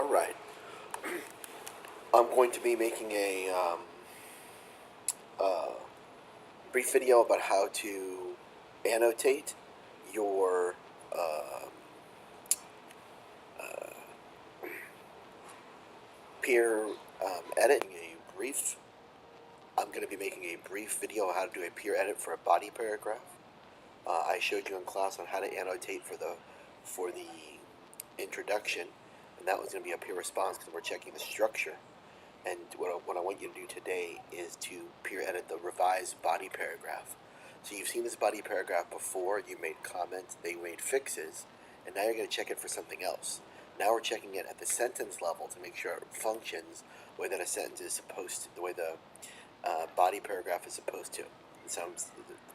Alright, I'm going to be making a brief video about how to annotate your peer edit. I'm going to be making a brief video on how to do a peer edit for a body paragraph. I showed you in class on how to annotate for the introduction, and that was going to be a peer response because we're checking the structure. And what I want you to do today is to peer edit the revised body paragraph. So you've seen this body paragraph before, you made comments, they made fixes, and now you're going to check it for something else. Now we're checking it at the sentence level to make sure it functions the way that a sentence is supposed to, the way the body paragraph is supposed to. So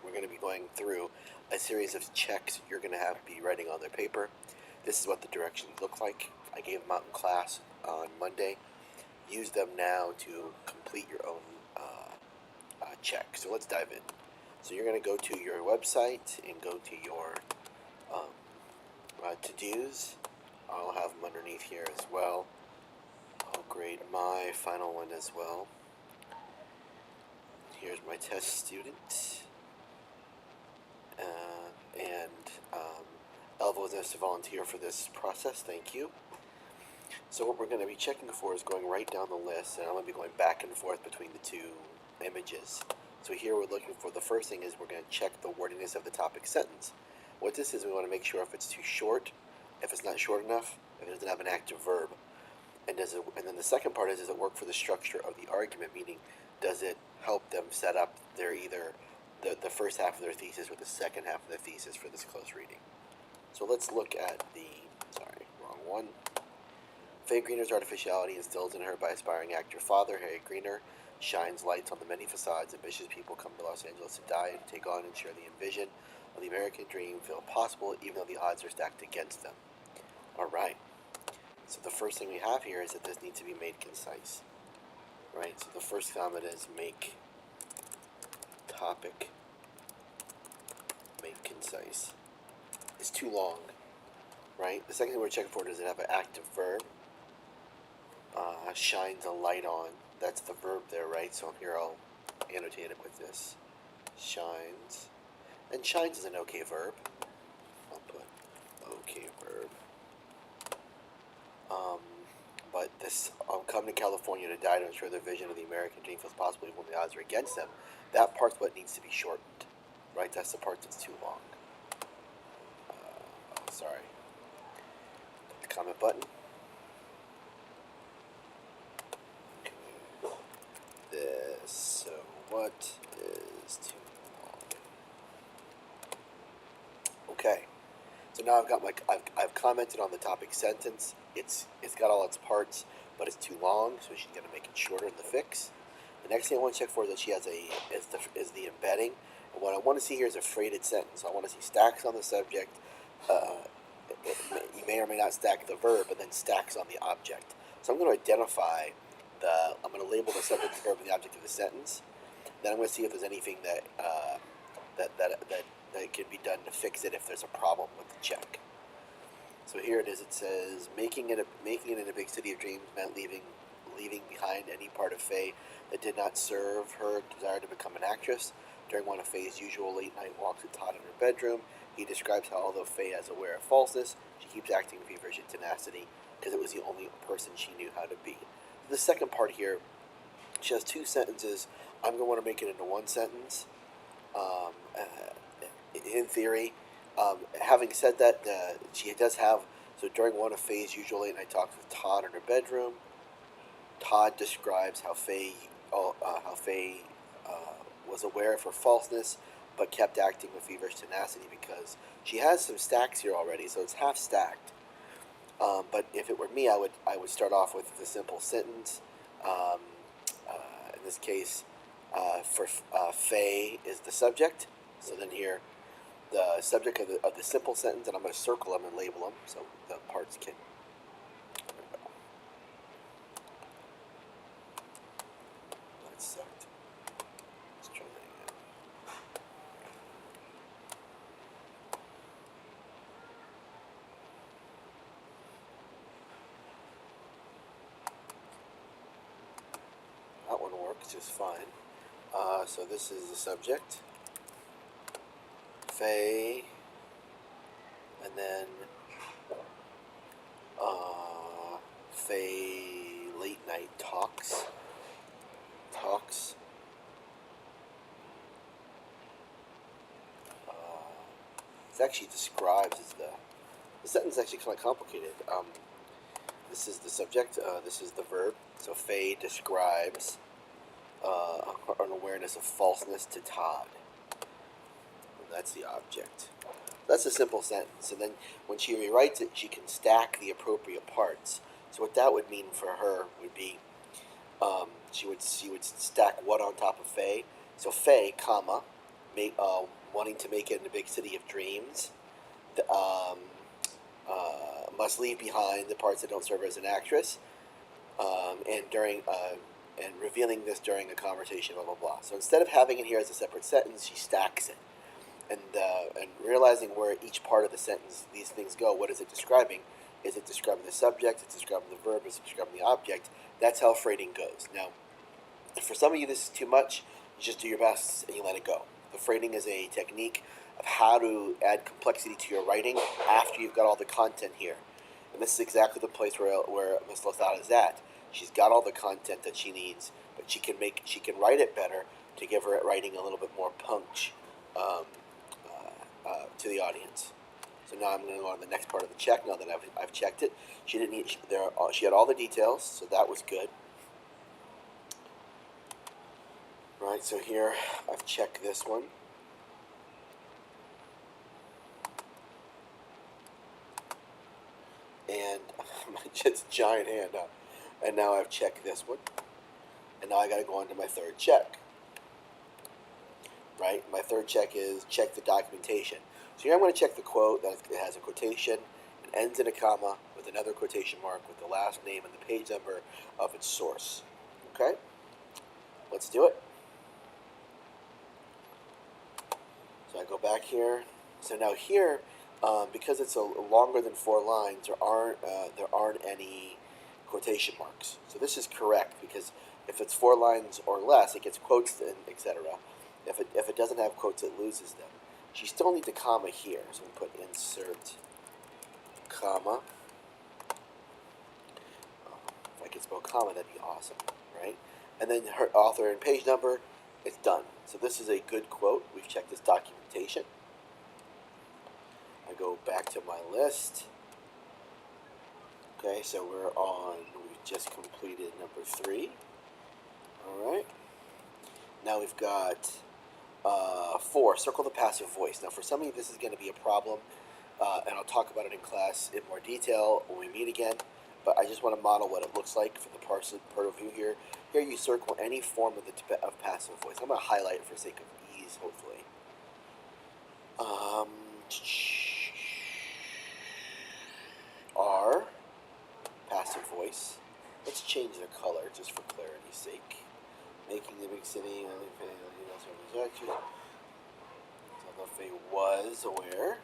we're going to be going through a series of checks you're going to have to be writing on their paper. This is what the directions look like. I gave them out in class on Monday. Use them now to complete your own check. So let's dive in. So you're going to go to your website and go to your to-dos. I'll have them underneath here as well. I'll grade my final one as well. Here's my test student. Elva was asked to volunteer for this process. Thank you. So what we're going to be checking for is going right down the list, and I'm going to be going back and forth between the two images. So here we're looking for, the first thing is we're going to check the wordiness of the topic sentence. What this is, we want to make sure if it's too short, if it's not short enough, if it doesn't have an active verb. And then the second part is, does it work for the structure of the argument, meaning does it help them set up their either the first half of their thesis or the second half of the thesis for this close reading. So let's look at sorry, wrong one. Faye Greener's artificiality, instilled in her by aspiring actor father Harry Greener, shines lights on the many facades ambitious people come to Los Angeles to die and to take on and share the vision of the American dream feel possible even though the odds are stacked against them. Alright, so the first thing we have here is that this needs to be made concise. Right, so the first comment is make topic made concise. It's too long, right? The second thing we're checking for, does it have an active verb? Shines a light on. That's the verb there, right? So here I'll annotate it with this. Shines. And shines is an okay verb. I'll put okay verb. But this, I'll come to California to die to ensure the vision of the American dream feels possible even when the odds are against them. That part's what needs to be shortened, right? That's the part that's too long. Sorry. Hit the comment button. So what is too long? Okay. So now I've commented on the topic sentence. It's got all its parts, but it's too long, so she's gonna make it shorter in the fix. The next thing I want to check for is that she has is the embedding. And what I want to see here is a freighted sentence. So I want to see stacks on the subject. You may or may not stack the verb, but then stacks on the object. So I'm going to identify I'm going to label the subject, the verb, and the object of the sentence. Then I'm going to see if there's anything that can be done to fix it if there's a problem with the check. So here it is. It says making it in a big city of dreams meant leaving behind any part of Faye that did not serve her desire to become an actress. During one of Faye's usual late night walks with Todd in her bedroom, he describes how although Faye is aware of falseness, she keeps acting with feverish tenacity because it was the only person she knew how to be. The second part here, she has two sentences. I'm going to want to make it into one sentence. In theory, having said that, she does have, so during one of Faye's usual late night talks with Todd in her bedroom, Todd describes how Faye was aware of her falseness, but kept acting with feverish tenacity because she has some stacks here already, so it's half stacked. But if it were me, I would start off with the simple sentence. In this case, Faye is the subject. So then here, the subject of the simple sentence, and I'm going to circle them and label them so the parts can. That sucked. Let's try that again. works just fine. So this is the subject, Faye, and then Faye late night talks. It actually describes as the sentence is actually kind of complicated. This is the subject. This is the verb. So Faye describes an awareness of falseness to Todd. And that's the object. That's a simple sentence. And then when she rewrites it, she can stack the appropriate parts. So what that would mean for her would be she would stack what on top of Faye. So Faye, comma, wanting to make it in a big city of dreams. Must leave behind the parts that don't serve her as an actress, and revealing this during a conversation, blah blah blah. So instead of having it here as a separate sentence, she stacks it, and realizing where each part of the sentence these things go. What is it describing? Is it describing the subject? Is it describing the verb? Is it describing the object? That's how freighting goes. Now, if for some of you this is too much, you just do your best and you let it go. The freighting is a technique of how to add complexity to your writing after you've got all the content here. And this is exactly the place where Ms. Lozada is at. She's got all the content that she needs, but she can write it better to give her writing a little bit more punch to the audience. So now I'm going to go on to the next part of the check. Now that I've checked it, she had all the details, so that was good. Right, so here I've checked this one. And it's a giant hand now. And now I've checked this one. And now I got to go on to my third check. Right, my third check is check the documentation. So here I'm going to check the quote that it has a quotation and ends in a comma with another quotation mark with the last name and the page number of its source. Okay, let's do it. So I go back here. So now here, because it's longer than 4 lines, there aren't any quotation marks. So this is correct, because if it's 4 lines or less, it gets quotes and etc. If it doesn't have quotes, it loses them. She still needs a comma here, so we put insert comma. If I could spell comma, that'd be awesome, right? And then her author and page number. It's done. So this is a good quote. We've checked this documentation. I go back to my list. Okay, so we've just completed number 3. All right. Now we've got 4, circle the passive voice. Now for some of you this is going to be a problem, and I'll talk about it in class in more detail when we meet again, but I just want to model what it looks like for the part of view here. Here you circle any form of passive voice. I'm going to highlight it for sake of ease, hopefully. R, passive voice. Let's change the color just for clarity's sake. Making the big city, so Faye was aware.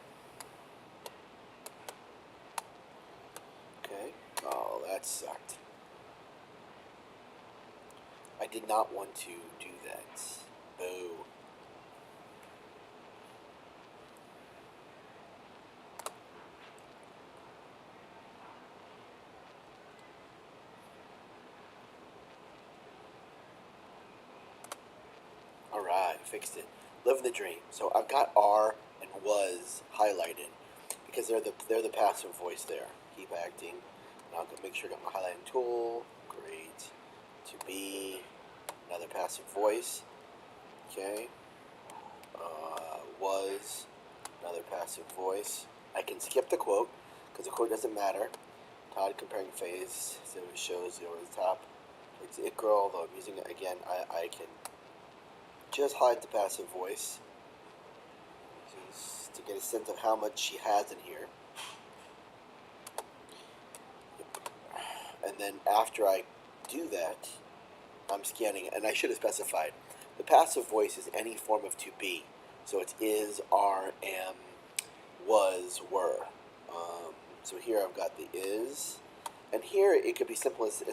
Okay. Oh, that sucked. I did not want to do that. Boo. Alright, fixed it. Living the dream. So I've got R and was highlighted because they're the passive voice there. Keep acting. And I'll make sure I got my highlighting tool. Great. To be another passive voice. Okay. Was another passive voice. I can skip the quote because the quote doesn't matter. Todd comparing phase, so it shows over the top. It's it girl, although I'm using it again, I can just hide the passive voice just to get a sense of how much she has in here. And then after I do that, I'm scanning it, and I should have specified. The passive voice is any form of to be. So it's is, are, am, was, were. So here I've got the is, and here it could be simple as